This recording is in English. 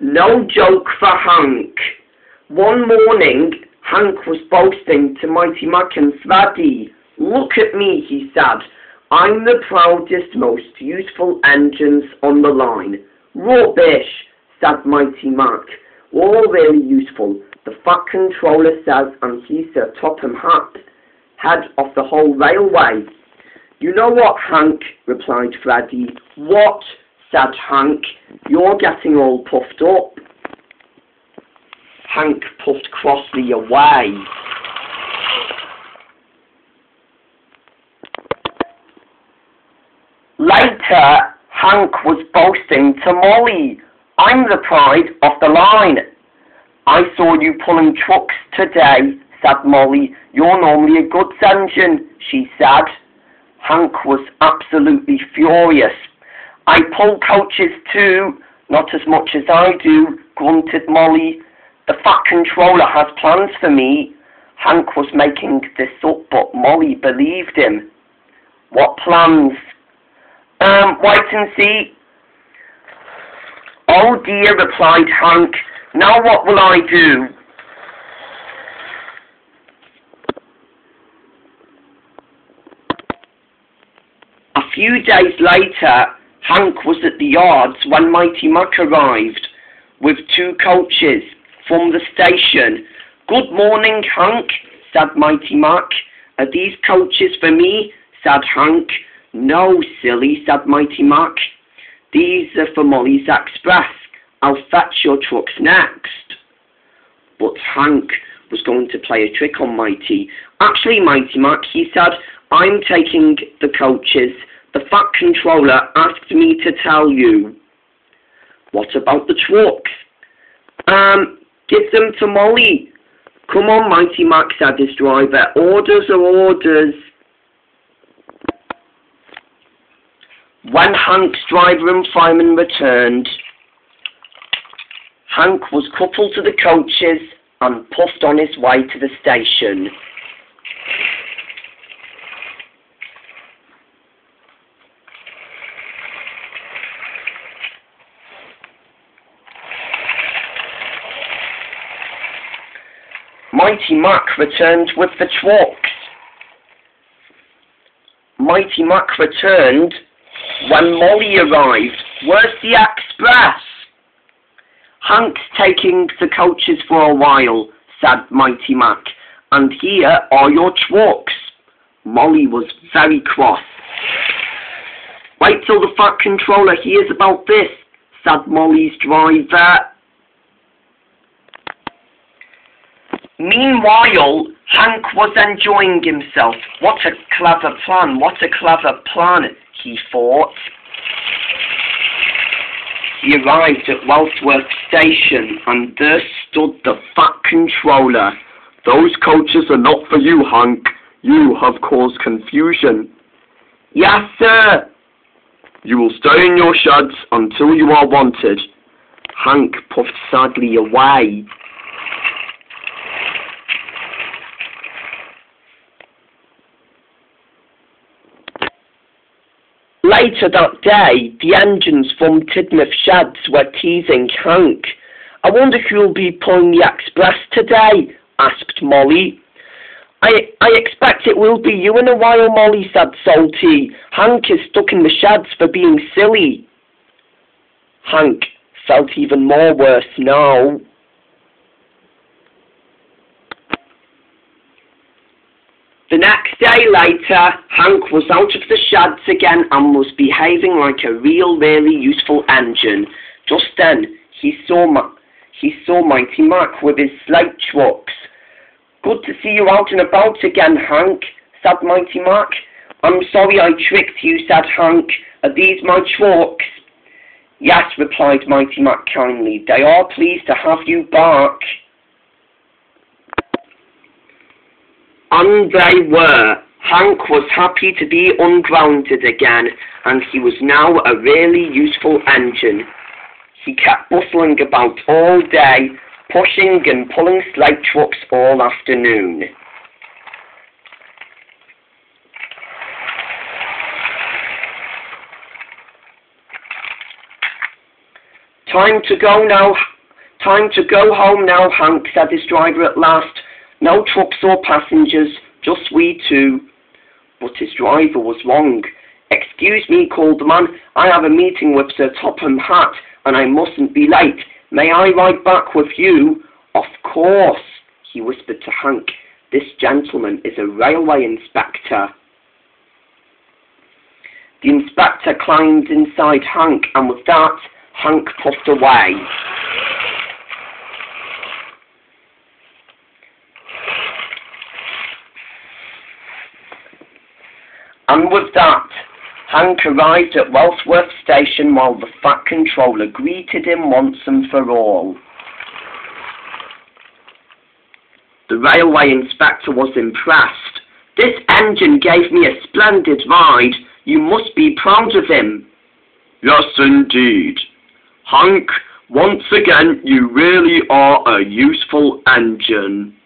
No joke for Hank. One morning, Hank was boasting to Mighty Mac and Freddy. "Look at me," he said. "I'm the proudest, most useful engines on the line." "Rubbish," said Mighty Mac. "We're all really useful. The Fat Controller says, and he's the Topham Hatt, head of the whole railway." "You know what, Hank?" replied Freddy. "What?" said Hank. "You're getting all puffed up." Hank puffed crossly away. Later, Hank was boasting to Molly. "I'm the pride of the line." "I saw you pulling trucks today," said Molly. "You're normally a goods engine," she said. Hank was absolutely furious. "I pull coaches too." "Not as much as I do," grunted Molly. "The Fat Controller has plans for me." Hank was making this up, but Molly believed him. "What plans?" Wait and see." "Oh dear," replied Hank. "Now what will I do?" A few days later, Hank was at the yards when Mighty Mac arrived with two coaches from the station. "Good morning, Hank," said Mighty Mac. "Are these coaches for me?" said Hank. "No, silly," said Mighty Mac. "These are for Molly's Express. I'll fetch your trucks next." But Hank was going to play a trick on Mighty. "Actually, Mighty Mac," he said, "I'm taking the coaches. The Fat Controller asked me to tell you." "What about the trucks?" Give them to Molly." "Come on, Mighty Mac," said his driver. "Orders are orders." When Hank's driver and fireman returned, Hank was coupled to the coaches and puffed on his way to the station. Mighty Mac returned with the trucks. Mighty Mac returned when Molly arrived. "Where's the express?" "Hank's taking the coaches for a while," said Mighty Mac, "and here are your trucks." Molly was very cross. "Wait till the Fat Controller hears about this," said Molly's driver. Meanwhile, Hank was enjoying himself. What a clever plan, he thought. He arrived at Wellsworth Station, and there stood the Fat Controller. "Those coaches are not for you, Hank. You have caused confusion." "Yes, sir." "You will stay in your sheds until you are wanted." Hank puffed sadly away. Later that day, the engines from Tidmouth Sheds were teasing Hank. "I wonder who'll be pulling the express today?" asked Molly. I expect it will be you in a while, Molly," said Salty. "Hank is stuck in the sheds for being silly." Hank felt even more worse now. The next day later, Hank was out of the sheds again and was behaving like a really useful engine. Just then, he saw Mighty Mac with his slate trucks. "Good to see you out and about again, Hank," said Mighty Mac. "I'm sorry I tricked you," said Hank. "Are these my trucks?" "Yes," replied Mighty Mac kindly. "They are pleased to have you back." And they were. Hank was happy to be ungrounded again, and he was now a really useful engine. He kept bustling about all day, pushing and pulling slate trucks all afternoon. Time to go now. Time to go home now, Hank, said his driver at last. No trucks or passengers, just we two. But his driver was wrong. Excuse me, called the man. I have a meeting with Sir Topham Hatt, and I mustn't be late. May I ride back with you? Of course, he whispered to Hank. This gentleman is a railway inspector. The inspector climbed inside Hank, and with that, Hank puffed away. And with that, Hank arrived at Wellsworth Station while the Fat Controller greeted him once and for all. The railway inspector was impressed. This engine gave me a splendid ride. You must be proud of him. Yes, indeed. Hank, once again, you really are a useful engine.